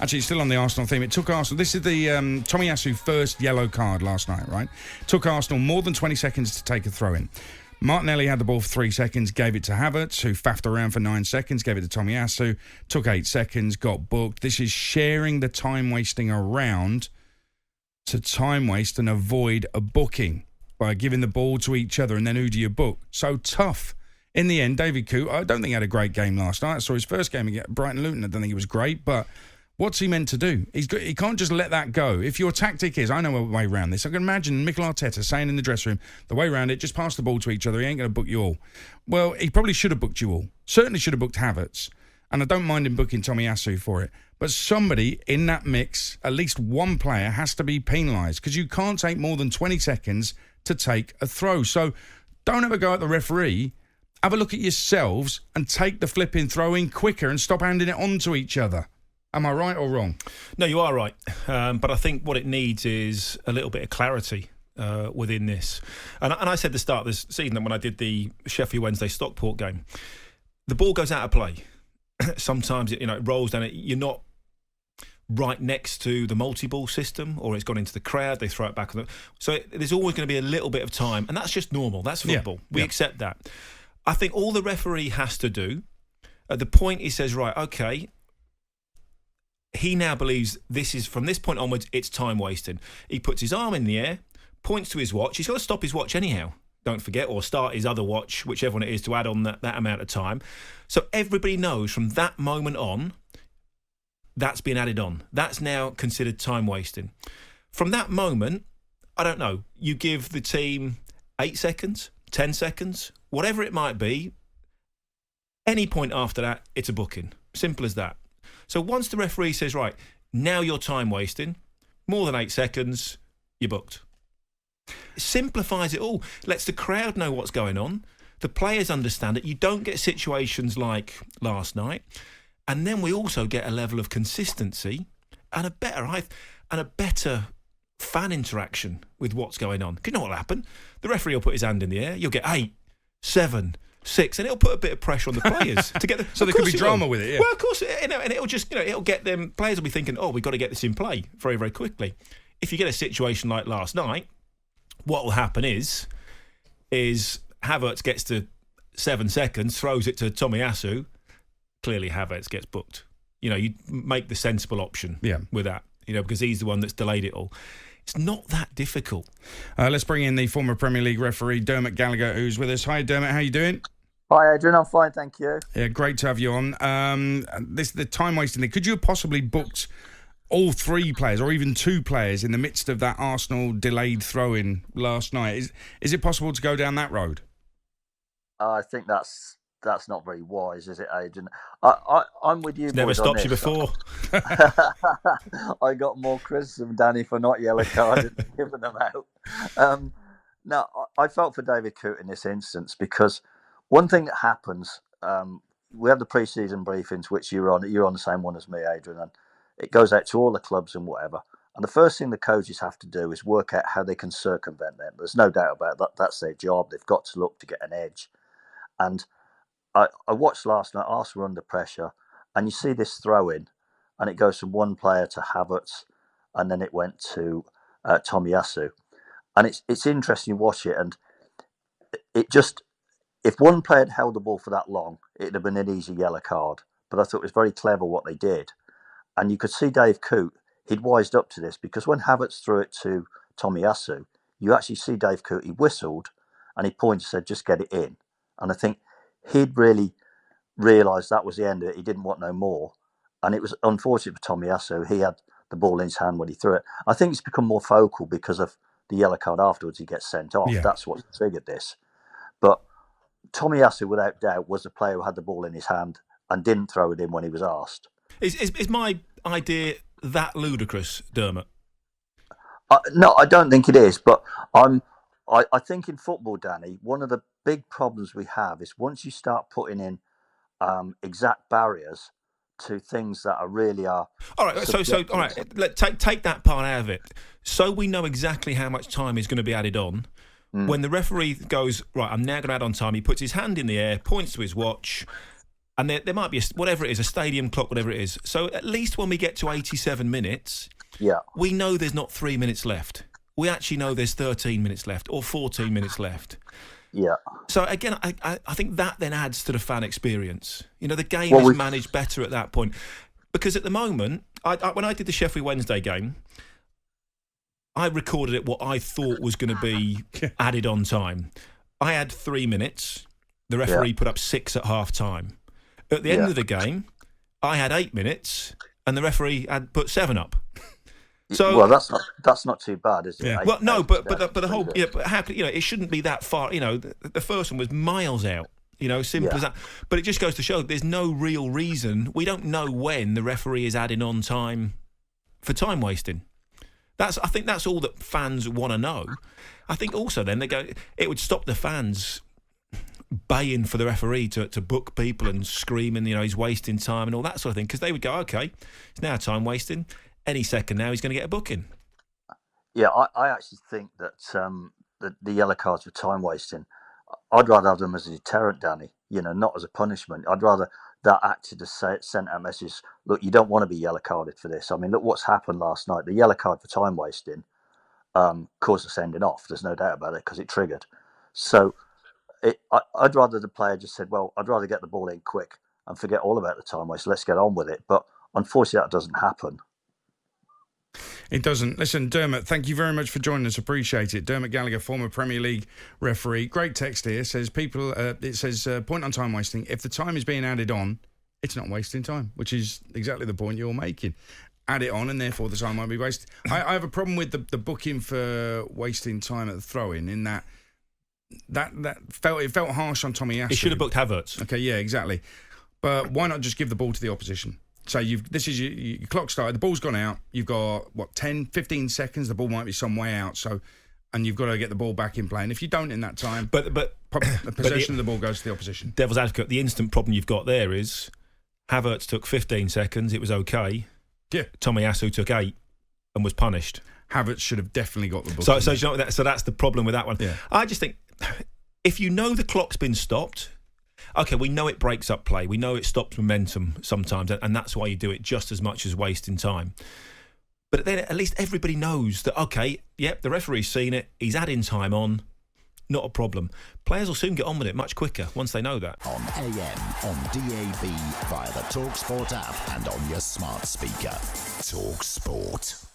Actually, still on the Arsenal theme, it took Arsenal... This is the Tomiyasu first yellow card last night, right? Took Arsenal more than 20 seconds to take a throw-in. Martinelli had the ball for 3 seconds, gave it to Havertz, who faffed around for 9 seconds, gave it to Tomiyasu, took 8 seconds, got booked. This is sharing the time wasting around to time waste and avoid a booking by giving the ball to each other, and then who do you book? So tough. In the end, David Coote, I don't think he had a great game last night. I saw his first game against Brighton Luton. I don't think he was great, but what's he meant to do? He can't just let that go. If your tactic is, I know a way around this. I can imagine Mikel Arteta saying in the dressing room, the way around it, just pass the ball to each other. He ain't going to book you all. Well, he probably should have booked you all. Certainly should have booked Havertz. And I don't mind him booking Tomiyasu for it. But somebody in that mix, at least one player, has to be penalised because you can't take more than 20 seconds to take a throw. So don't ever go at the referee. Have a look at yourselves and take the flipping throw in quicker and stop handing it on to each other. Am I right or wrong? No, you are right. But I think what it needs is a little bit of clarity within this. And I said at the start of this season that when I did the Sheffield Wednesday Stockport game, the ball goes out of play. Sometimes it rolls down. You're not right next to the multi-ball system, or it's gone into the crowd. They throw it back. So there's always going to be a little bit of time, and that's just normal. That's football. We accept that. I think all the referee has to do, at the point he says, right, okay, he now believes this is, from this point onwards, it's time wasting. He puts his arm in the air, points to his watch. He's got to stop his watch anyhow, don't forget, or start his other watch, whichever one it is, to add on that amount of time. So everybody knows from that moment on, that's been added on. That's now considered time wasting. From that moment, I don't know, you give the team 8 seconds, 10 seconds, whatever it might be. Any point after that, it's a booking. Simple as that. So once the referee says, right, now you're time wasting, more than 8 seconds, you're booked. It simplifies it all. Lets the crowd know what's going on. The players understand it. You don't get situations like last night. And then we also get a level of consistency and a better fan interaction with what's going on. Because you know what will happen? The referee will put his hand in the air. You'll get 8, 7, 6, and it'll put a bit of pressure on the players to get them. So there could be drama with it. Yeah. Well, of course, and it'll just it'll get them. Players will be thinking, oh, we've got to get this in play very, very quickly. If you get a situation like last night, what will happen is Havertz gets to 7 seconds, throws it to Tomiyasu. Clearly, Havertz gets booked. You make the sensible option with that. Because he's the one that's delayed it all. It's not that difficult. Let's bring in the former Premier League referee, Dermot Gallagher, who's with us. Hi, Dermot. How you doing? Hi, Adrian. I'm fine, thank you. Yeah, great to have you on. The time wasting thing. Could you have possibly booked all 3 players or even 2 players in the midst of that Arsenal delayed throw-in last night? Is it possible to go down that road? I think that's not very wise, is it, Adrian? I'm with you. It's never stopped you before. I got more criticism, Danny, for not yellow carding and giving them out. No, I felt for David Coote in this instance because one thing that happens, we have the pre-season briefings, which you're on the same one as me, Adrian, and it goes out to all the clubs and whatever. And the first thing the coaches have to do is work out how they can circumvent them. There's no doubt about that. That's their job. They've got to look to get an edge. And I watched last night, Arsenal were under pressure, and you see this throw-in, and it goes from one player to Havertz, and then it went to Tomiyasu. And it's interesting to watch it, and it just, if one player had held the ball for that long, it'd have been an easy yellow card. But I thought it was very clever what they did. And you could see Dave Coote, he'd wised up to this, because when Havertz threw it to Tomiyasu, you actually see Dave Coote, he whistled, and he pointed and said, just get it in. And I think he'd really realised that was the end of it. He didn't want no more. And it was unfortunate for Tomiyasu. He had the ball in his hand when he threw it. I think it's become more focal because of the yellow card afterwards. He gets sent off. Yeah. That's what triggered this. But Tomiyasu, without doubt, was the player who had the ball in his hand and didn't throw it in when he was asked. Is my idea that ludicrous, Dermot? No, I don't think it is. But I think in football, Danny, one of the big problems we have is once you start putting in exact barriers to things that really are. All right, so all right, take that part out of it. So we know exactly how much time is going to be added on. When the referee goes, right, I'm now going to add on time, he puts his hand in the air, points to his watch, And there might be, whatever it is, a stadium clock, whatever it is. So at least when we get to 87 minutes, we know there's not 3 minutes left. We actually know there's 13 minutes left or 14 minutes left. Yeah. So again, I think that then adds to the fan experience. You know, the game is managed better at that point. Because at the moment, when I did the Sheffield Wednesday game, I recorded it what I thought was going to be added on time. I had 3 minutes. The referee put up 6 at half time. At the end of the game, I had 8 minutes, and the referee had put 7 up. So, well, that's not too bad, is it? Yeah. Well, no, but the whole but how could, it shouldn't be that far. The first one was miles out. Simple as that. But it just goes to show there's no real reason. We don't know when the referee is adding on time for time wasting. I think that's all that fans want to know. I think also then it would stop the fans baying for the referee to book people and screaming, he's wasting time and all that sort of thing, because they would go, okay, it's now time wasting. Any second now he's going to get a booking. Yeah, I actually think that the yellow cards for time wasting, I'd rather have them as a deterrent, Danny, not as a punishment. I'd rather that acted to send a message, look, you don't want to be yellow carded for this. I mean, look what's happened last night. The yellow card for time wasting caused a sending off. There's no doubt about it because it triggered. So I'd rather the player just said, well, I'd rather get the ball in quick and forget all about the time waste. Let's get on with it. But unfortunately, that doesn't happen. It doesn't. Listen, Dermot, thank you very much for joining us. Appreciate it. Dermot Gallagher, former Premier League referee. Great text here. Says point on time wasting. If the time is being added on, it's not wasting time, which is exactly the point you're making. Add it on, and therefore the time won't be wasted. I have a problem with the booking for wasting time at the throw-in. In that felt harsh on Tommy Asu. He should have booked Havertz. Okay, yeah, exactly. But why not just give the ball to the opposition? So this is your clock started, the ball's gone out, you've got, 10, 15 seconds, the ball might be some way out, and you've got to get the ball back in play. And if you don't in that time, the possession of the ball goes to the opposition. Devil's advocate, the instant problem you've got there is Havertz took 15 seconds, it was okay. Yeah. Tommy Asu took 8 and was punished. Havertz should have definitely got the ball. So that's the problem with that one. Yeah. I just think, if you know the clock's been stopped, okay, we know it breaks up play. We know it stops momentum sometimes, and that's why you do it just as much as wasting time. But then at least everybody knows that, okay, the referee's seen it, he's adding time on, not a problem. Players will soon get on with it much quicker once they know that. On AM, on DAB, via the talkSPORT app and on your smart speaker. talkSPORT.